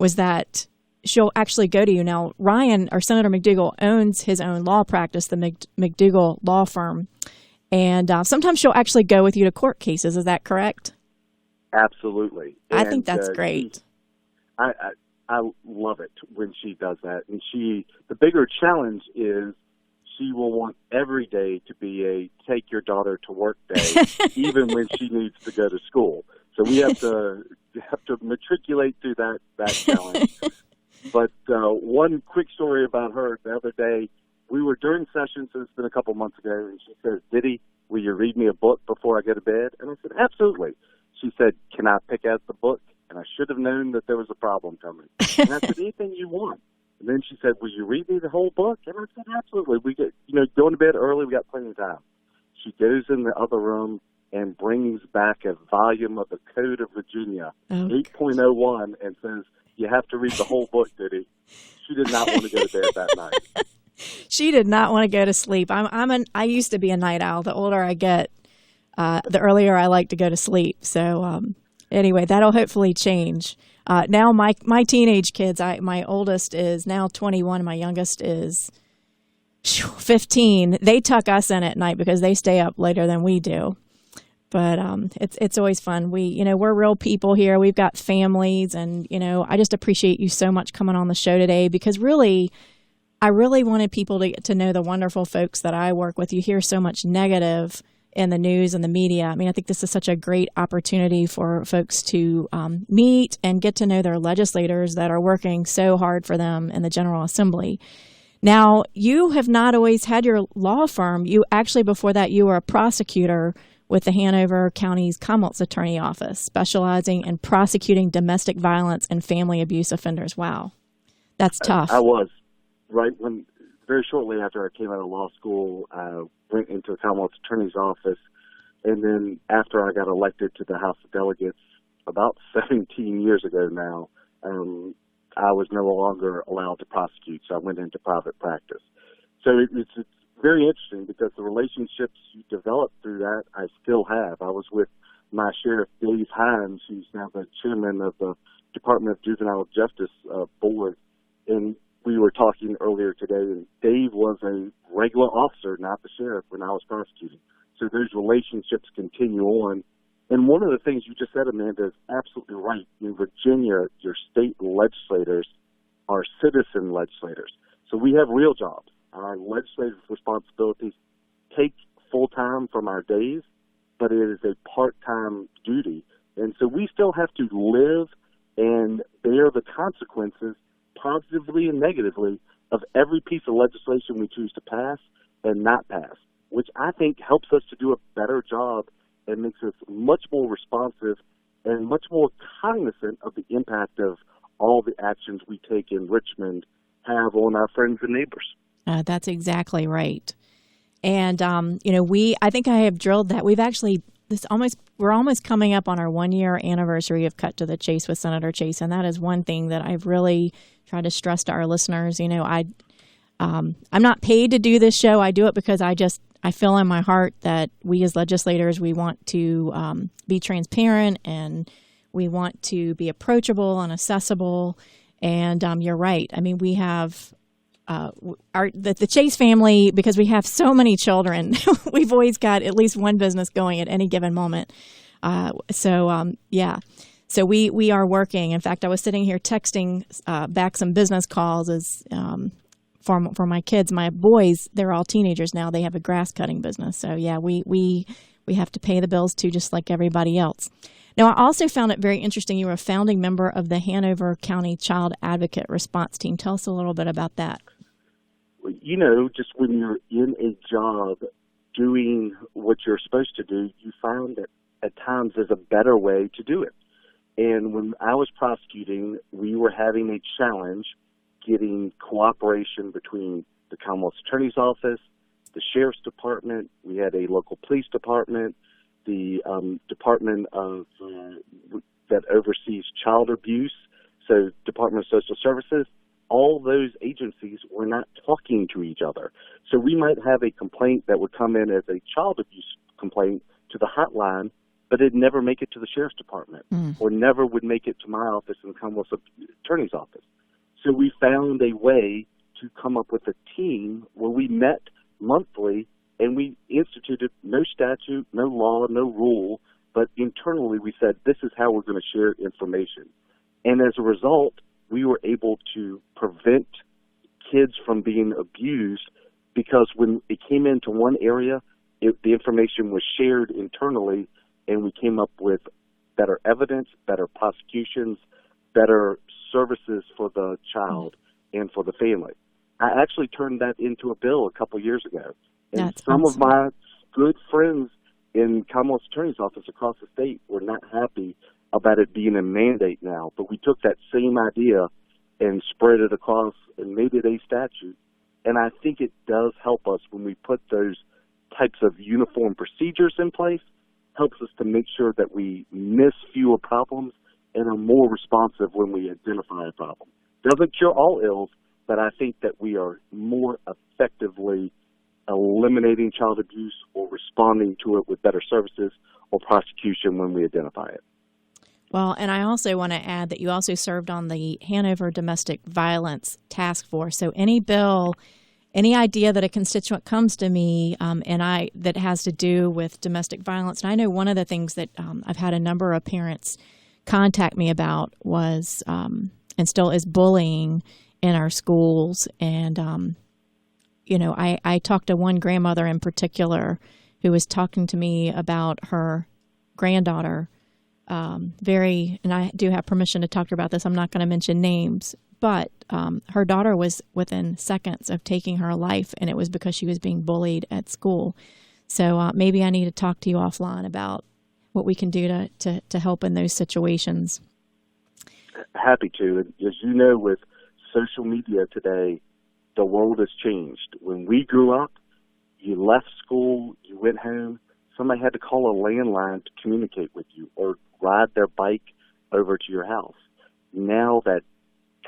was that she'll actually go to you. Now, Ryan, or Senator McDougle, owns his own law practice, the McDougle law firm. And sometimes she'll actually go with you to court cases. Is that correct? Absolutely. I think that's great. I love it when she does that. And the bigger challenge is she will want every day to be a take your daughter to work day, even when she needs to go to school. So we have to matriculate through that challenge. But one quick story about her the other day, we were during sessions, it's been a couple months ago, and she says, Diddy, will you read me a book before I go to bed? And I said, absolutely. She said, can I pick out the book? And I should have known that there was a problem coming. And I said, anything you want. And then she said, will you read me the whole book? And I said, absolutely. We get, going to bed early, we got plenty of time. She goes in the other room and brings back a volume of the Code of Virginia, 8.01, and says, you have to read the whole book, Diddy. She did not want to go to bed that night. She did not want to go to sleep. I used to be a night owl. The older I get, the earlier I like to go to sleep. So anyway, that'll hopefully change. Now my teenage kids, my oldest is now 21. My youngest is 15. They tuck us in at night because they stay up later than we do. But it's always fun. We're real people here. We've got families, and I just appreciate you so much coming on the show today, because I really wanted people to get to know the wonderful folks that I work with. You hear so much negative in the news and the media. I mean, I think this is such a great opportunity for folks to meet and get to know their legislators that are working so hard for them in the General Assembly. Now, you have not always had your law firm. You actually, before that, you were a prosecutor with the Hanover County's Commonwealth's Attorney Office, specializing in prosecuting domestic violence and family abuse offenders. Wow. That's tough. I was. Very shortly after I came out of law school, I went into the Commonwealth's Attorney's Office, and then after I got elected to the House of Delegates about 17 years ago now, I was no longer allowed to prosecute, so I went into private practice. So it's very interesting, because the relationships you develop through that, I still have. I was with my sheriff, Dave Hines, who's now the chairman of the Department of Juvenile Justice Board, and we were talking earlier today, and Dave was a regular officer, not the sheriff, when I was prosecuting. So those relationships continue on. And one of the things you just said, Amanda, is absolutely right. In Virginia, your state legislators are citizen legislators. So we have real jobs. Our legislative responsibilities take full time from our days, but it is a part-time duty. And so we still have to live and bear the consequences, positively and negatively, of every piece of legislation we choose to pass and not pass, which I think helps us to do a better job and makes us much more responsive and much more cognizant of the impact of all the actions we take in Richmond have on our friends and neighbors. That's exactly right. And, I think I have drilled that. We're almost coming up on our 1-year anniversary of Cut to the Chase with Senator Chase. And that is one thing that I've really tried to stress to our listeners. I'm not paid to do this show. I do it because I feel in my heart that we as legislators, we want to be transparent, and we want to be approachable and accessible. And you're right. I mean, we have the Chase family, because we have so many children. We've always got at least one business going at any given moment. So we are working. In fact, I was sitting here texting back some business calls for my kids. My boys, they're all teenagers now. They have a grass cutting business. So yeah, we have to pay the bills too, just like everybody else. Now, I also found it very interesting. You were a founding member of the Hanover County Child Advocate Response Team. Tell us a little bit about that. Just when you're in a job doing what you're supposed to do, you find that at times there's a better way to do it. And when I was prosecuting, we were having a challenge getting cooperation between the Commonwealth's Attorney's Office, the Sheriff's Department. We had a local police department, the department of that oversees child abuse, so Department of Social Services. All those agencies were not talking to each other. So we might have a complaint that would come in as a child abuse complaint to the hotline, but it'd never make it to the sheriff's department Mm. or never would make it to my office and the Commonwealth Attorney's office. So we found a way to come up with a team where we met monthly and we instituted no statute, no law, no rule, but internally we said, this is how we're going to share information. And as a result, we were able to prevent kids from being abused because when it came into one area, the information was shared internally, and we came up with better evidence, better prosecutions, better services for the child and for the family. I actually turned that into a bill a couple years ago. And That's some awesome. of my good friends in Commonwealth Attorney's Office across the state were not happy about it being a mandate now. But we took that same idea and spread it across and made it a statute. And I think it does help us when we put those types of uniform procedures in place, helps us to make sure that we miss fewer problems and are more responsive when we identify a problem. Doesn't cure all ills, but I think that we are more effectively eliminating child abuse or responding to it with better services or prosecution when we identify it. Well, and I also want to add that you also served on the Hanover Domestic Violence Task Force. So any bill, any idea that a constituent comes to me that has to do with domestic violence, and I know one of the things that I've had a number of parents contact me about was and still is bullying in our schools. And, I talked to one grandmother in particular who was talking to me about her granddaughter. And I do have permission to talk to her about this. I'm not going to mention names, but her daughter was within seconds of taking her life, and it was because she was being bullied at school. So maybe I need to talk to you offline about what we can do to help in those situations. Happy to. As you know, with social media today, the world has changed. When we grew up, you left school, you went home, somebody had to call a landline to communicate with you or ride their bike over to your house. Now that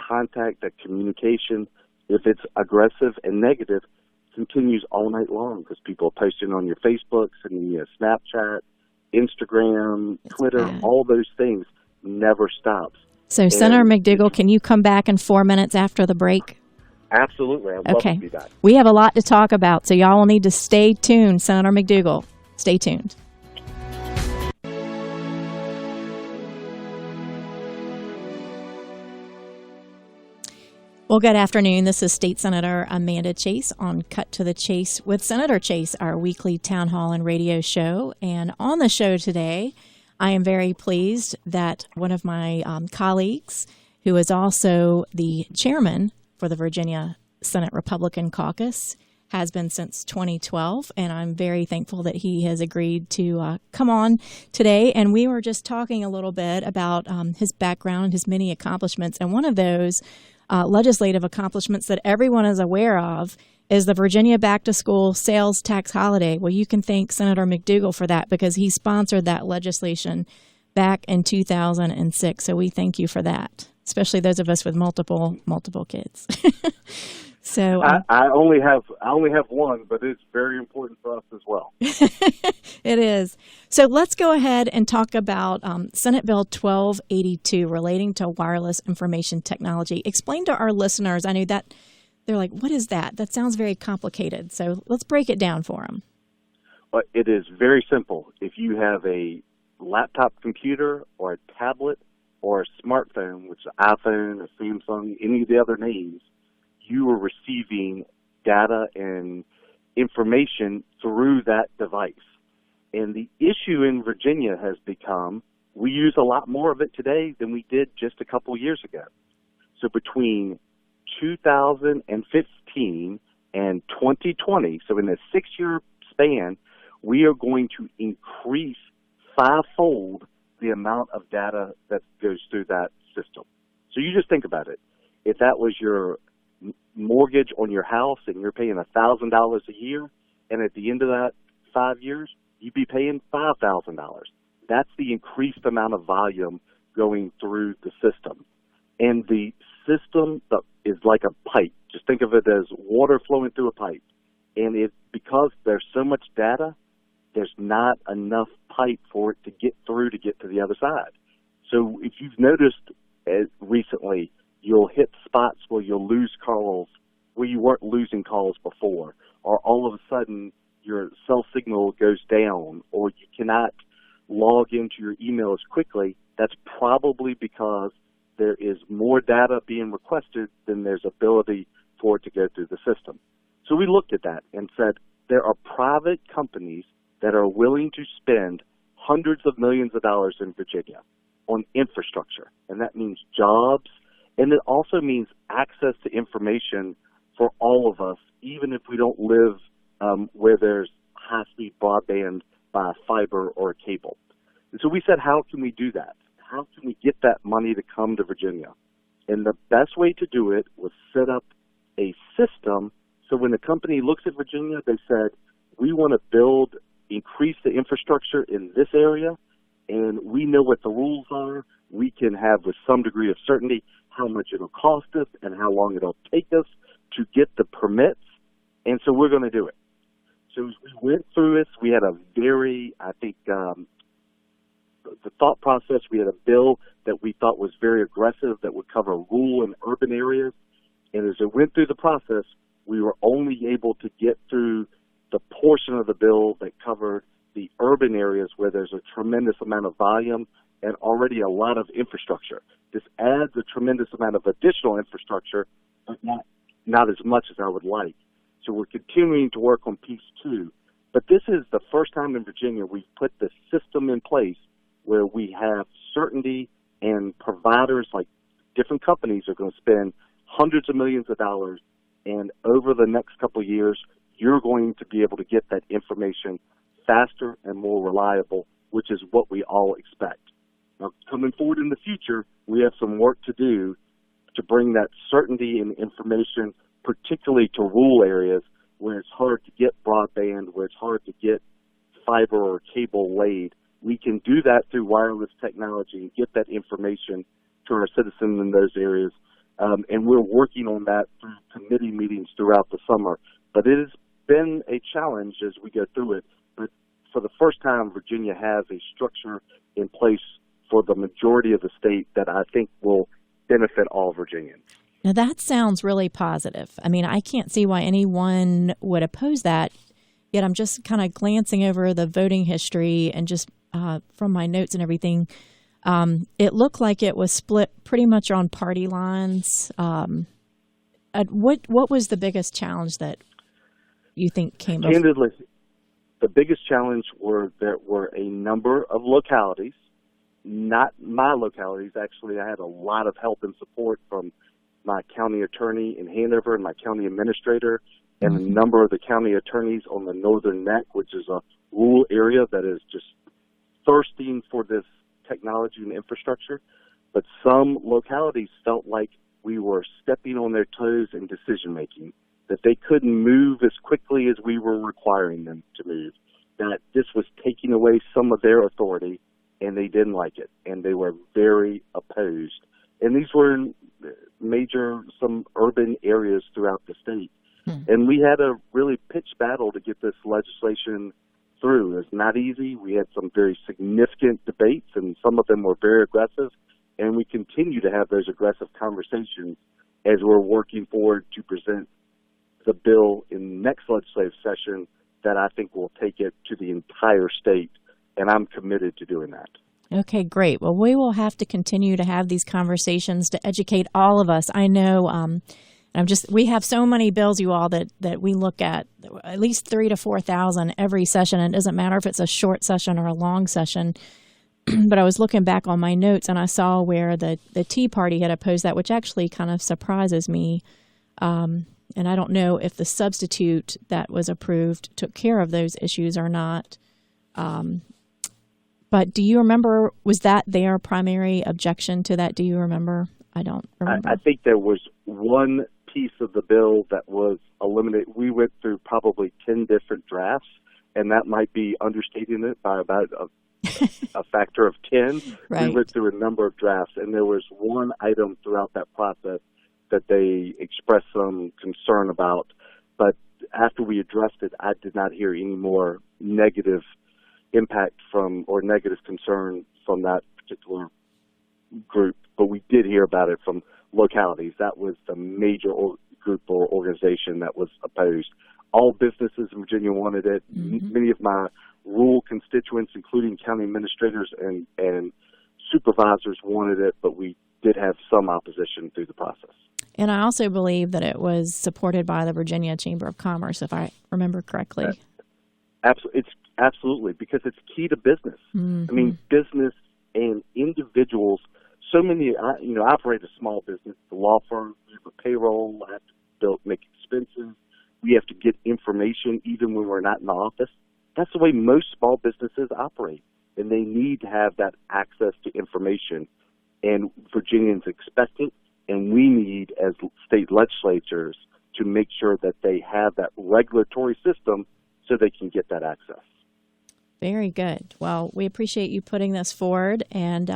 contact, that communication, if it's aggressive and negative, continues all night long because people are posting on your Facebook, sending you a Snapchat, Instagram, Twitter, all those things never stops. So, Senator McDougle, can you come back in 4 minutes after the break? Absolutely. I'd love to be back. We have a lot to talk about, so y'all will need to stay tuned. Senator McDougle, stay tuned. Well, good afternoon. This is State Senator Amanda Chase on Cut to the Chase with Senator Chase, our weekly town hall and radio show. And on the show today, I am very pleased that one of my colleagues, who is also the chairman for the Virginia Senate Republican Caucus, has been since 2012, and I'm very thankful that he has agreed to come on today. And we were just talking a little bit about his background, his many accomplishments, and one of those legislative accomplishments that everyone is aware of is the Virginia back-to-school sales tax holiday. Well, you can thank Senator McDougle for that because he sponsored that legislation back in 2006. So we thank you for that, especially those of us with multiple kids. So I only have one, but it's very important for us as well. It is. So let's go ahead and talk about Senate Bill 1282 relating to wireless information technology. Explain to our listeners. I know that they're like, what is that? That sounds very complicated. So let's break it down for them. Well, it is very simple. If you have a laptop computer or a tablet or a smartphone, which is an iPhone, a Samsung, any of the other names, you are receiving data and information through that device. And the issue in Virginia has become, we use a lot more of it today than we did just a couple years ago. So between 2015 and 2020, so in a 6-year span, we are going to increase fivefold the amount of data that goes through that system. So you just think about it. If that was your mortgage on your house and you're paying $1,000 a year, and at the end of that 5 years, you'd be paying $5,000. That's the increased amount of volume going through the system. And the system is like a pipe. Just think of it as water flowing through a pipe. And because there's so much data, there's not enough pipe for it to get through to get to the other side. So if you've noticed recently, you'll hit spots where you'll lose calls where you weren't losing calls before, or all of a sudden your cell signal goes down, or you cannot log into your emails quickly. That's probably because there is more data being requested than there's ability for it to go through the system. So we looked at that and said there are private companies that are willing to spend hundreds of millions of dollars in Virginia on infrastructure, and that means jobs, and it also means access to information for all of us, even if we don't live where there's high-speed broadband by fiber or a cable. And so we said, how can we do that? How can we get that money to come to Virginia? And the best way to do it was set up a system so when the company looks at Virginia, they said, we want to increase the infrastructure in this area, and we know what the rules are. We can have with some degree of certainty how much it'll cost us and how long it'll take us to get the permits, and so we're going to do it. So as we went through this, we had a very, I think, the thought process, we had a bill that we thought was very aggressive that would cover rural and urban areas, and as it went through the process, we were only able to get through the portion of the bill that covered the urban areas where there's a tremendous amount of volume and already a lot of infrastructure. This adds a tremendous amount of additional infrastructure, but not as much as I would like. So we're continuing to work on piece 2. But this is the first time in Virginia we've put the system in place where we have certainty, and providers like different companies are going to spend hundreds of millions of dollars, and over the next couple of years, you're going to be able to get that information faster and more reliable, which is what we all expect. Now, coming forward in the future, we have some work to do to bring that certainty and information, particularly to rural areas where it's hard to get broadband, where it's hard to get fiber or cable laid. We can do that through wireless technology and get that information to our citizens in those areas. And we're working on that through committee meetings throughout the summer. But it has been a challenge as we go through it. But for the first time, Virginia has a structure in place for the majority of the state that I think will benefit all Virginians. Now, that sounds really positive. I mean, I can't see why anyone would oppose that, yet I'm just kind of glancing over the voting history and just from my notes and everything, it looked like it was split pretty much on party lines. What was the biggest challenge that you think came up? Candidly, the biggest challenge there were a number of localities, not my localities. Actually, I had a lot of help and support from my county attorney in Hanover and my county administrator and a number of the county attorneys on the Northern Neck, which is a rural area that is just thirsting for this technology and infrastructure. But some localities felt like we were stepping on their toes in decision-making, that they couldn't move as quickly as we were requiring them to move, that this was taking away some of their authority, and they didn't like it, and they were very opposed. And these were in some urban areas throughout the state. And we had a really pitched battle to get this legislation through. It's not easy. We had some very significant debates, and some of them were very aggressive, and we continue to have those aggressive conversations as we're working forward to present the bill in the next legislative session that I think will take it to the entire state, and I'm committed to doing that. Okay, great. Well, we will have to continue to have these conversations to educate all of us. I know we have so many bills, you all, that we look at least 3,000 to 4,000 every session. And it doesn't matter if it's a short session or a long session. But I was looking back on my notes and I saw where the Tea Party had opposed that, which actually kind of surprises me. And I don't know if the substitute that was approved took care of those issues or not. But do you remember, was that their primary objection to that? Do you remember? I don't remember. I think there was one piece of the bill that was eliminated. We went through probably 10 different drafts, and that might be understating it by about a factor of 10. Right. We went through a number of drafts, and there was one item throughout that process that they expressed some concern about. But after we addressed it, I did not hear any more negative impact from or negative concern from that particular group, but we did hear about it from localities. That was the major group or organization that was opposed. All businesses in Virginia wanted it. Many of my rural constituents, including county administrators and supervisors, wanted it, but we did have some opposition through the process. And I also believe that it was supported by the Virginia Chamber of Commerce, if I remember correctly. Absolutely, because it's key to business. I mean, business and individuals. So many, I operate a small business, a law firm, we have a payroll, I have to make expenses, we have to get information even when we're not in the office. That's the way most small businesses operate, and they need to have that access to information, and Virginians expect it, and we need, as state legislatures, to make sure that they have that regulatory system so they can get that access. Very good. Well, we appreciate you putting this forward, and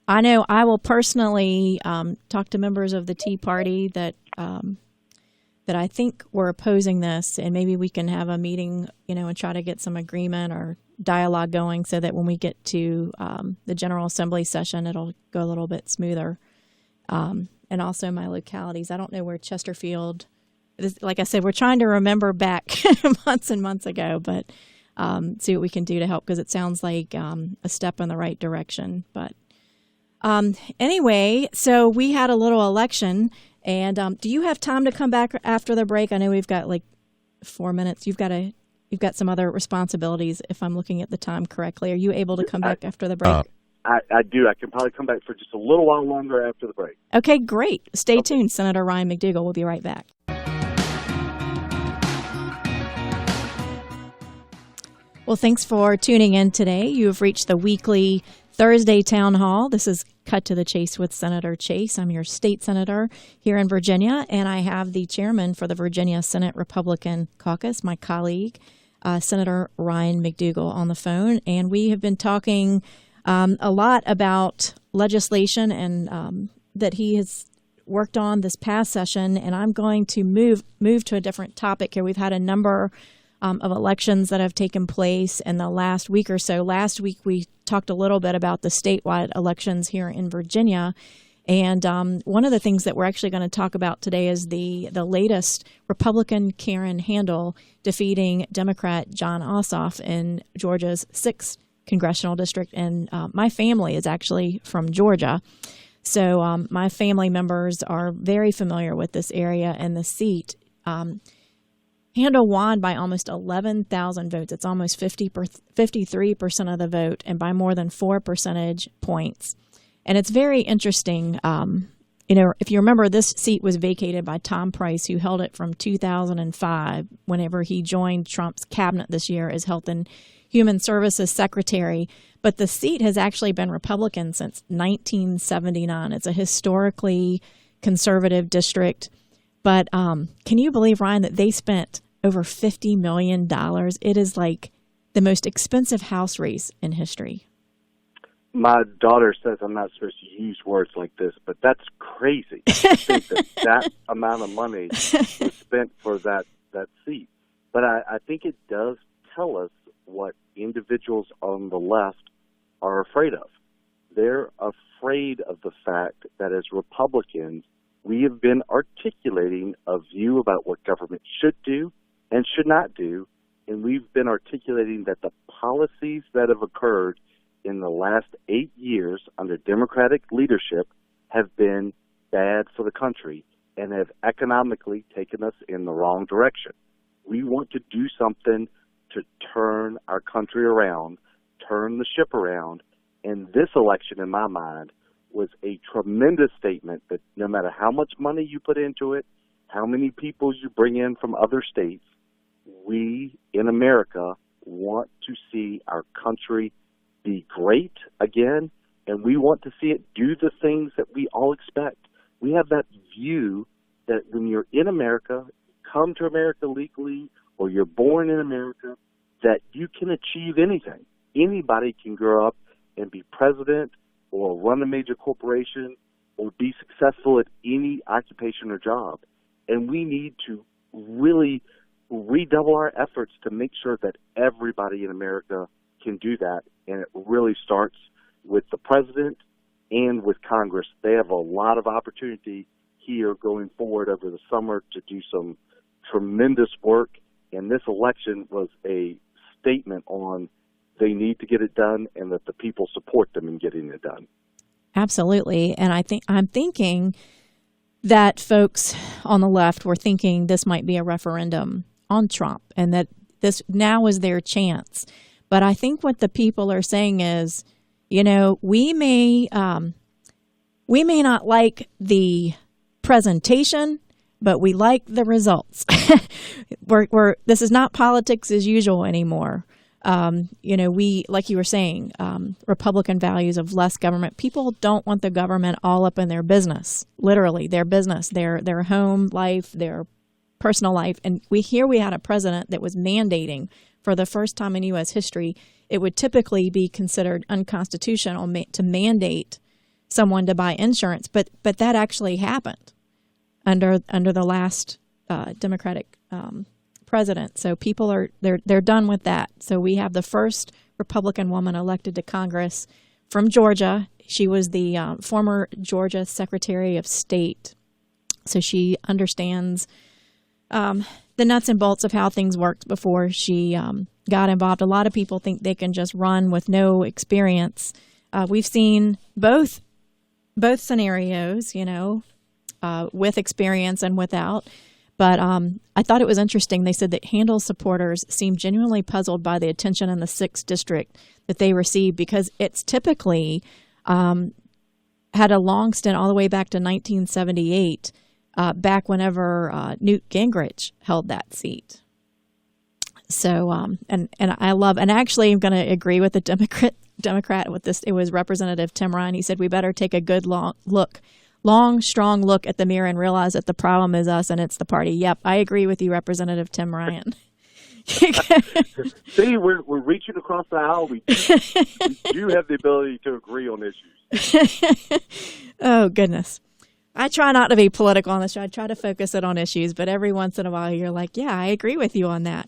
I know I will personally talk to members of the Tea Party that I think were opposing this, and maybe we can have a meeting, and try to get some agreement or dialogue going so that when we get to the General Assembly session, it'll go a little bit smoother. And also my localities. I don't know where Chesterfield is. Like I said, we're trying to remember back months and months ago, but see what we can do to help, because it sounds like a step in the right direction. But anyway, so we had a little election, and do you have time to come back after the break? I know we've got like 4 minutes. You've got some other responsibilities, if I'm looking at the time correctly. Are you able to come back after the break? I do. I can probably come back for just a little while longer after the break. Okay, great. Stay tuned. Senator Ryan McDougle will be right back. Well, thanks for tuning in today. You have reached the weekly Thursday Town Hall. This is Cut to the Chase with Senator Chase. I'm your state senator here in Virginia, and I have the chairman for the Virginia Senate Republican Caucus, my colleague, Senator Ryan McDougle, on the phone. And we have been talking a lot about legislation and that he has worked on this past session, and I'm going to move to a different topic here. We've had a number of elections that have taken place in the last week or so. Last week, we talked a little bit about the statewide elections here in Virginia, and one of the things that we're actually going to talk about today is the latest Republican Karen Handel defeating Democrat John Ossoff in Georgia's 6th congressional district, and my family is actually from Georgia. So my family members are very familiar with this area and the seat. Handel won by almost 11,000 votes. It's almost 53% of the vote, and by more than 4 percentage points. And it's very interesting. If you remember, this seat was vacated by Tom Price, who held it from 2005, whenever he joined Trump's cabinet this year as Health and Human Services Secretary. But the seat has actually been Republican since 1979. It's a historically conservative district. But can you believe, Ryan, that they spent over $50 million? It is like the most expensive House race in history. My daughter says I'm not supposed to use words like this, but that's crazy. I think that amount of money was spent for that seat. But I think it does tell us what individuals on the left are afraid of. They're afraid of the fact that as Republicans, we have been articulating a view about what government should do and should not do, and we've been articulating that the policies that have occurred in the last 8 years under Democratic leadership have been bad for the country and have economically taken us in the wrong direction. We want to do something to turn our country around, turn the ship around, and this election, in my mind, was a tremendous statement that no matter how much money you put into it, how many people you bring in from other states, we in America want to see our country be great again, and we want to see it do the things that we all expect. We have that view that when you're in America, come to America legally, or you're born in America, that you can achieve anything. Anybody can grow up and be president or run a major corporation or be successful at any occupation or job. And we need to really redouble our efforts to make sure that everybody in America can do that. And it really starts with the president and with Congress. They have a lot of opportunity here going forward over the summer to do some tremendous work. And this election was a statement on they need to get it done and that the people support them in getting it done. Absolutely. And I'm thinking that folks on the left were thinking this might be a referendum on Trump and that this now is their chance. But I think what the people are saying is, we may not like the presentation, but we like the results. This is not politics as usual anymore. We, like you were saying, Republican values of less government. People don't want the government all up in their business, literally their business, their home life, their personal life. And we had a president that was mandating for the first time in U.S. history, it would typically be considered unconstitutional to mandate someone to buy insurance. But that actually happened under the last Democratic president. So people they're done with that. So we have the first Republican woman elected to Congress from Georgia. She was the former Georgia Secretary of State. So she understands the nuts and bolts of how things worked before she got involved. A lot of people think they can just run with no experience. We've seen both scenarios, with experience and without. But I thought it was interesting. They said that Handel supporters seem genuinely puzzled by the attention in the 6th district that they received because it's typically had a long stint all the way back to 1978, back whenever Newt Gingrich held that seat. So, and actually I'm going to agree with the Democrat with this. It was Representative Tim Ryan. He said, we better take a good long, strong look at the mirror and realize that the problem is us and it's the party. Yep, I agree with you, Representative Tim Ryan. See, we're reaching across the aisle. We do have the ability to agree on issues. Oh, goodness. I try not to be political on this show. I try to focus it on issues, but every once in a while you're like, yeah, I agree with you on that.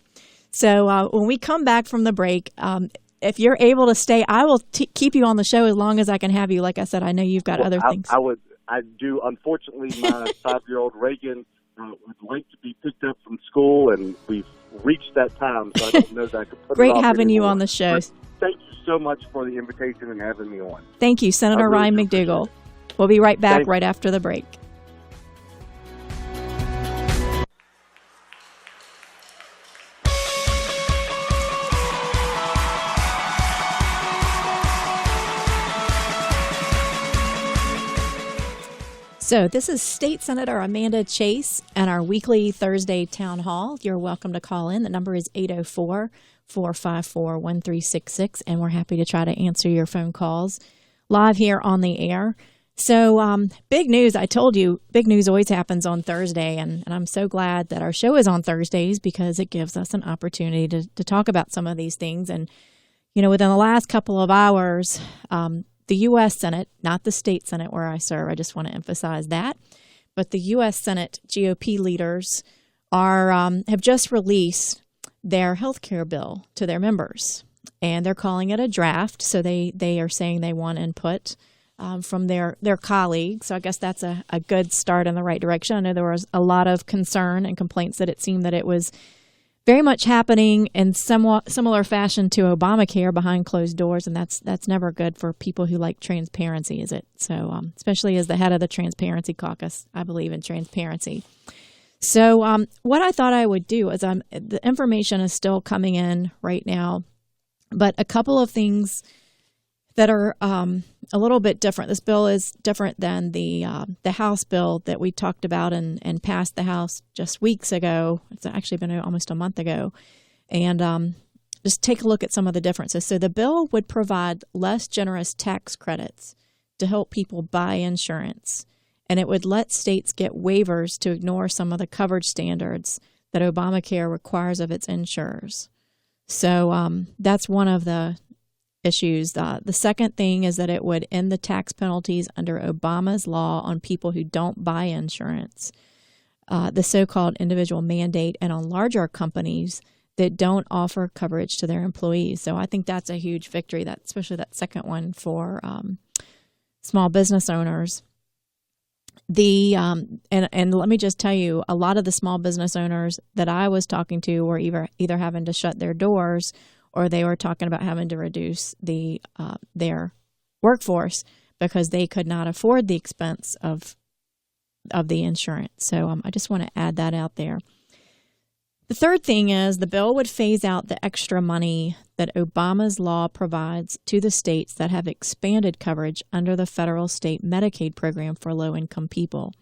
So when we come back from the break, if you're able to stay, I will keep you on the show as long as I can have you. Like I said, I know you've got other things. I do. Unfortunately, my 5-year-old Reagan would like to be picked up from school, and we've reached that time, so I don't know that I could put Great it off having anymore. you on the show. But thank you so much for the invitation and having me on. Thank you, Senator really Ryan McDougle. We'll be right back right after the break. So this is State Senator Amanda Chase and our weekly Thursday Town Hall. You're welcome to call in. The number is 804-454-1366, and we're happy to try to answer your phone calls live here on the air. So big news. I told you, big news always happens on Thursday, and I'm so glad that our show is on Thursdays because it gives us an opportunity to talk about some of these things. And, within the last couple of hours, the U.S. Senate, not the state Senate where I serve, I just want to emphasize that, but the U.S. Senate GOP leaders have just released their health care bill to their members, and they're calling it a draft, so they are saying they want input from their colleagues. So I guess that's a good start in the right direction. I know there was a lot of concern and complaints that it seemed that it was very much happening in somewhat similar fashion to Obamacare behind closed doors, and that's never good for people who like transparency, is it? So, especially as the head of the Transparency Caucus, I believe in transparency. So, what I thought I would do is the information is still coming in right now, but a couple of things that are a little bit different. This bill is different than the House bill that we talked about and passed the House just weeks ago. It's actually been almost a month ago. And just take a look at some of the differences. So the bill would provide less generous tax credits to help people buy insurance. And it would let states get waivers to ignore some of the coverage standards that Obamacare requires of its insurers. So that's one of the issues. The second thing is that it would end the tax penalties under Obama's law on people who don't buy insurance. the so-called individual mandate and on larger companies that don't offer coverage to their employees. So I think that's a huge victory, that especially that second one for small business owners. And let me just tell you, a lot of the small business owners that I was talking to were either having to shut their doors, or they were talking about having to reduce their workforce because they could not afford the expense of the insurance. So I just want to add that out there. The third thing is the bill would phase out the extra money that Obama's law provides to the states that have expanded coverage under the federal state Medicaid program for low-income people.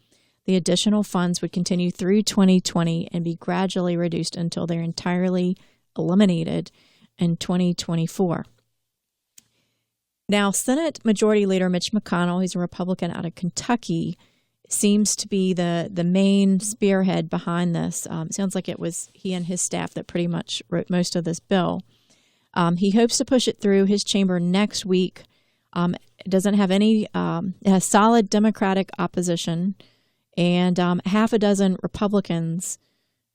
The additional funds would continue through 2020 and be gradually reduced until they're entirely eliminated in 2024. Now, Senate Majority Leader Mitch McConnell, he's a Republican out of Kentucky, seems to be the main spearhead behind this. It sounds like it was he and his staff that pretty much wrote most of this bill. He hopes to push it through his chamber next week. It doesn't have it has solid Democratic opposition, and half a dozen Republicans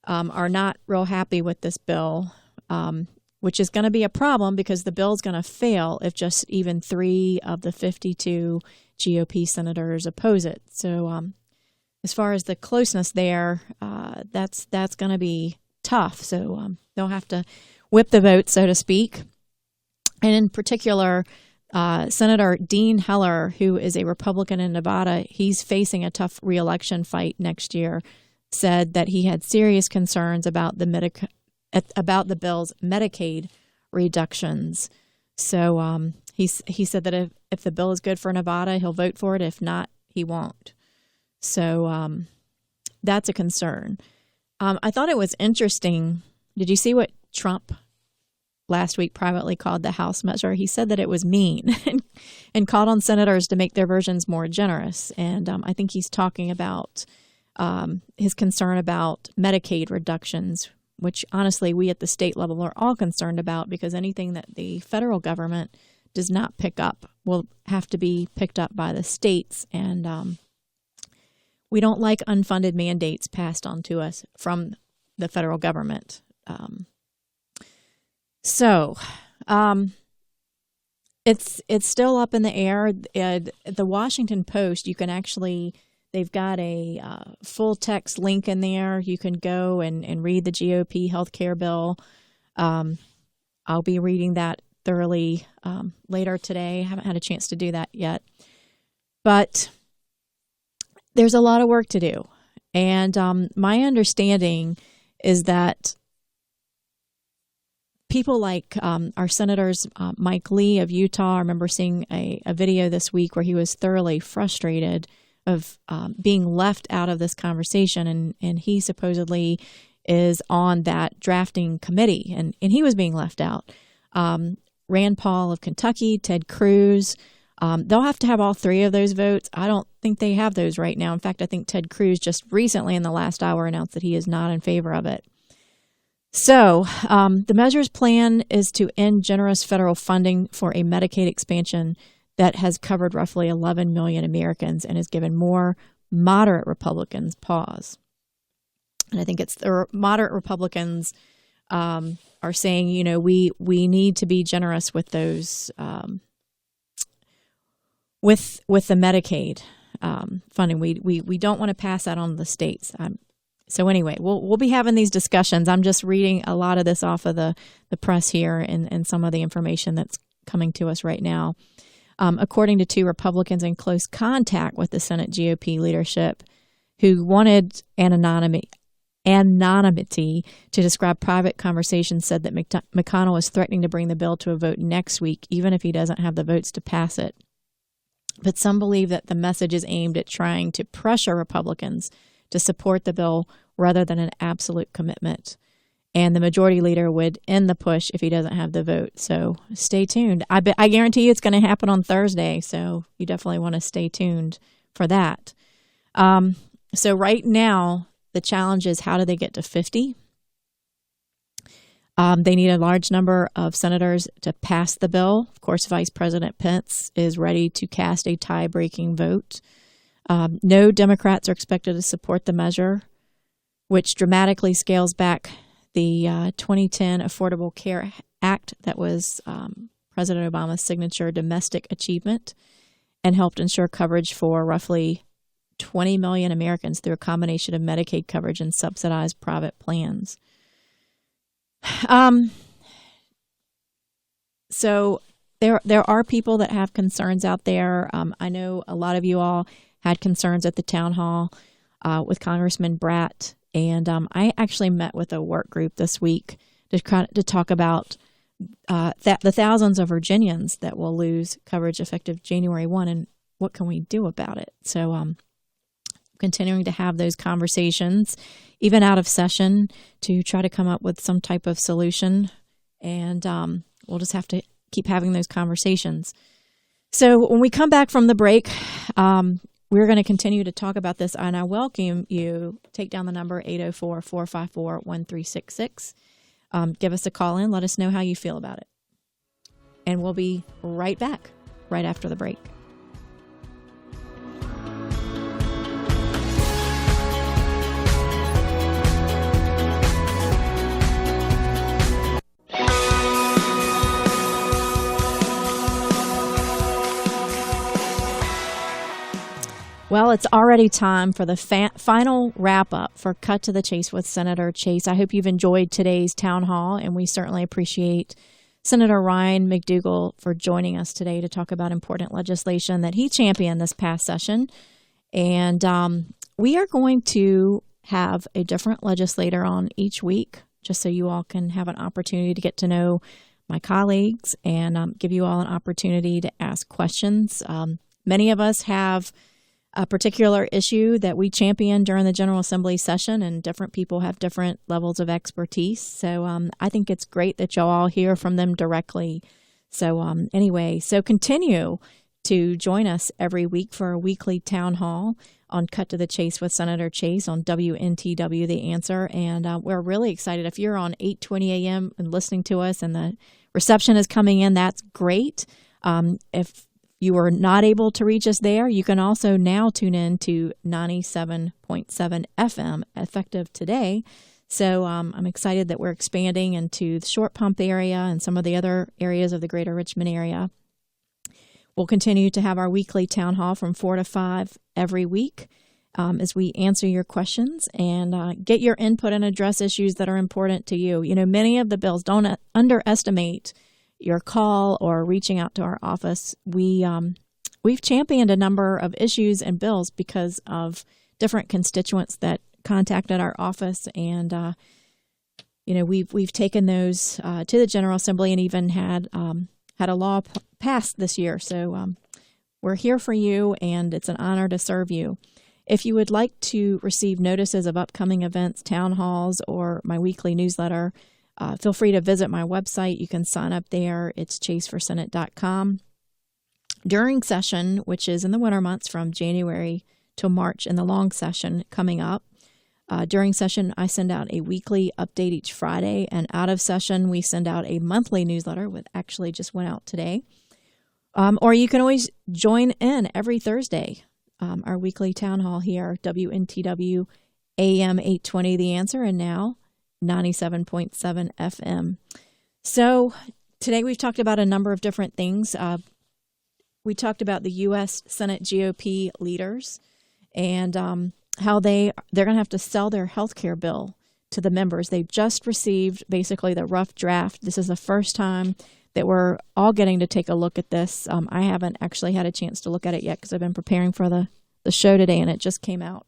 are not real happy with this bill, which is going to be a problem because the bill is going to fail if just even 3 of the 52 GOP senators oppose it. So as far as the closeness there, that's going to be tough. So they'll have to whip the vote, so to speak. And in particular, Senator Dean Heller, who is a Republican in Nevada, he's facing a tough reelection fight next year, said that he had serious concerns about the bill's Medicaid reductions. So he said that if the bill is good for Nevada, he'll vote for it. If not, he won't. So that's a concern. I thought it was interesting. Did you see what Trump last week privately called the House measure? He said that it was mean and called on senators to make their versions more generous. And I think he's talking about his concern about Medicaid reductions, which honestly we at the state level are all concerned about, because anything that the federal government does not pick up will have to be picked up by the states. And we don't like unfunded mandates passed on to us from the federal government. So it's still up in the air. The Washington Post, you can actually, they've got a full text link in there. You can go and read the GOP healthcare bill. I'll be reading that thoroughly later today. I haven't had a chance to do that yet. But there's a lot of work to do. And my understanding is that people like our senators, Mike Lee of Utah, I remember seeing a video this week where he was thoroughly frustrated of being left out of this conversation. And he supposedly is on that drafting committee, and he was being left out. Rand Paul of Kentucky, Ted Cruz, they'll have to have all 3 of those votes. I don't think they have those right now. In fact, I think Ted Cruz just recently in the last hour announced that he is not in favor of it. So the measure's plan is to end generous federal funding for a Medicaid expansion that has covered roughly 11 million Americans and has given more moderate Republicans pause. And I think it's the moderate Republicans are saying, you know, we need to be generous with those with the Medicaid funding. We don't want to pass that on to the states. So anyway, we'll be having these discussions. I'm just reading a lot of this off of the press here and some of the information that's coming to us right now. According to 2 Republicans in close contact with the Senate GOP leadership who wanted anonymity to describe private conversations, said that McConnell is threatening to bring the bill to a vote next week, even if he doesn't have the votes to pass it. But some believe that the message is aimed at trying to pressure Republicans to support the bill rather than an absolute commitment. And the majority leader would end the push if he doesn't have the vote. So stay tuned. I guarantee you it's going to happen on Thursday, so you definitely want to stay tuned for that. So right now, the challenge is, how do they get to 50? They need a large number of senators to pass the bill. Of course, Vice President Pence is ready to cast a tie-breaking vote. No Democrats are expected to support the measure. which dramatically scales back the 2010 Affordable Care Act that was President Obama's signature domestic achievement and helped ensure coverage for roughly 20 million Americans through a combination of Medicaid coverage and subsidized private plans. So there are people that have concerns out there. I know a lot of you all had concerns at the town hall with Congressman Bratt, and I actually met with a work group this week to talk about the thousands of Virginians that will lose coverage effective January 1, and what can we do about it? So continuing to have those conversations, even out of session, to try to come up with some type of solution, and we'll just have to keep having those conversations. So when we come back from the break, we're going to continue to talk about this, and I welcome you. Take down the number 804-454-1366. Give us a call in. Let us know how you feel about it. And we'll be right back right after the break. Well, it's already time for the final wrap-up for Cut to the Chase with Senator Chase. I hope you've enjoyed today's town hall, and we certainly appreciate Senator Ryan McDougle for joining us today to talk about important legislation that he championed this past session. And we are going to have a different legislator on each week, just so you all can have an opportunity to get to know my colleagues and give you all an opportunity to ask questions. Many of us have a particular issue that we champion during the General Assembly session, and different people have different levels of expertise. So I think it's great that y'all all hear from them directly. So anyway, so continue to join us every week for a weekly town hall on Cut to the Chase with Senator Chase on WNTW The Answer. And we're really excited. If you're on 8:20 a.m. and listening to us and the reception is coming in, that's great. If you were not able to reach us there, you can also now tune in to 97.7 FM effective today. So I'm excited that we're expanding into the Short Pump area and some of the other areas of the greater Richmond area. We'll continue to have our weekly town hall from 4 to 5 every week as we answer your questions and get your input and address issues that are important to you. You know, many of the bills, don't underestimate your call or reaching out to our office. We've championed a number of issues and bills because of different constituents that contacted our office, and we've taken those to the General Assembly and even had a law passed this year. So we're here for you, and it's an honor to serve you. If you would like to receive notices of upcoming events, town halls, or my weekly newsletter, feel free to visit my website. You can sign up there. It's chaseforsenate.com. During session, which is in the winter months from January to March, in the long session coming up, during session, I send out a weekly update each Friday, and out of session, we send out a monthly newsletter, which actually just went out today. Or you can always join in every Thursday, our weekly town hall here, WNTW AM 820 The Answer, and now 97.7 FM. So today we've talked about a number of different things. We talked about the U.S. Senate GOP leaders and how they're going to have to sell their health care bill to the members. They've just received basically the rough draft. This is the first time that we're all getting to take a look at this. I haven't actually had a chance to look at it yet because I've been preparing for the show today, and it just came out.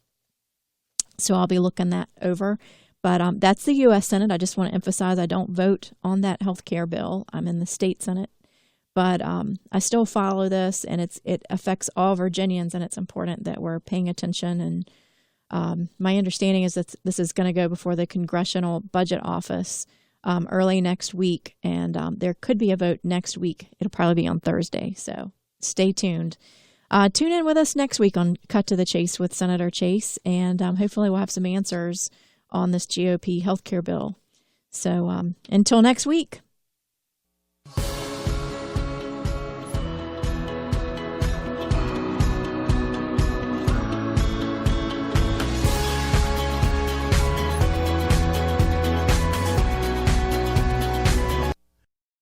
So I'll be looking that over. But that's the U.S. Senate. I just want to emphasize I don't vote on that health care bill. I'm in the state Senate. But I still follow this, and it affects all Virginians, and it's important that we're paying attention. And my understanding is that this is going to go before the Congressional Budget Office early next week, and there could be a vote next week. It'll probably be on Thursday, so stay tuned. Tune in with us next week on Cut to the Chase with Senator Chase, and hopefully we'll have some answers on this GOP healthcare bill. So until next week,